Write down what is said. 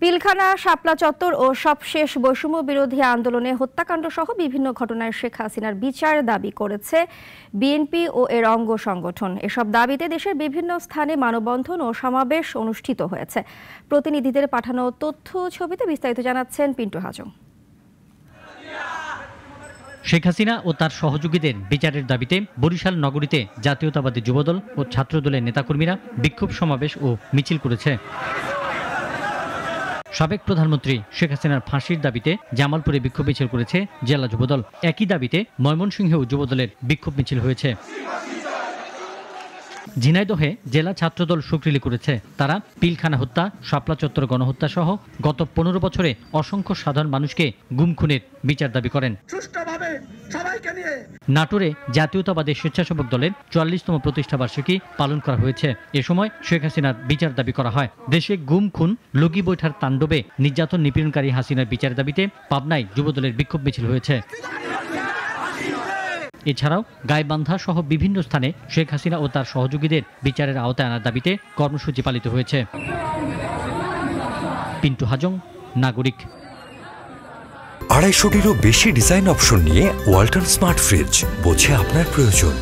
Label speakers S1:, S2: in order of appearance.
S1: পিলখানা, শাপলা চত্বর ও সবশেষ বৈষম্য বিরোধী আন্দোলনে হত্যাকাণ্ড সহ বিভিন্ন ঘটনায় শেখ হাসিনার বিচার দাবি করেছে বিএনপি ও এর অঙ্গ সংগঠন। এসব দাবিতে দেশের বিভিন্ন স্থানে মানববন্ধন ও সমাবেশ অনুষ্ঠিত হয়েছে। প্রতিনিধিদের পাঠানো তথ্য ছবিতে বিস্তারিত জানাচ্ছেন পিন্টু হাজং।
S2: শেখ হাসিনা ও তার সহযোগীদের বিচারের দাবিতে বরিশাল নগরীতে জাতীয়তাবাদী যুবদল ও ছাত্রদলের নেতাকর্মীরা বিক্ষোভ সমাবেশ ও মিছিল করেছে। সাবেক প্রধানমন্ত্রী শেখ হাসিনার ফাঁসির দাবিতে জামালপুরে বিক্ষোভ মিছিল করেছে জেলা যুবদল। একই দাবিতে ময়মনসিংহেও যুবদলের বিক্ষোভ মিছিল হয়েছে। ঝিনাইদহে জেলা ছাত্রদল সুক্রিলি করেছে। তারা পিলখানা হত্যা, শাপলা চত্বর গণহত্যা সহ গত 15 বছরে অসংখ্য সাধারণ মানুষকে গুম খুনের বিচার দাবি করেন। নাটোরে জাতীয়তাবাদী স্বেচ্ছাসেবক দলের 44তম প্রতিষ্ঠাবার্ষিকী পালন করা হয়েছে। এ সময় শেখ হাসিনার বিচার দাবি করা হয়। দেশে গুম খুন, লগি বৈঠার তাণ্ডবে নির্যাতন নিপীড়নকারী হাসিনার বিচার দাবিতে পাবনায় যুবদলের বিক্ষোভ মিছিল হয়েছে। এছাড়াও গাইবান্ধা সহ বিভিন্ন স্থানে শেখ হাসিনা ও তার সহযোগীদের বিচারের আওতায় আনার দাবিতে কর্মসূচি পালিত হয়েছে। পিন্টু হাজং, নাগরিক।
S3: 250-টিরও বেশি ডিজাইন অপশন নিয়ে ওয়ালটন স্মার্ট ফ্রিজ, বোঝে আপনার প্রয়োজন।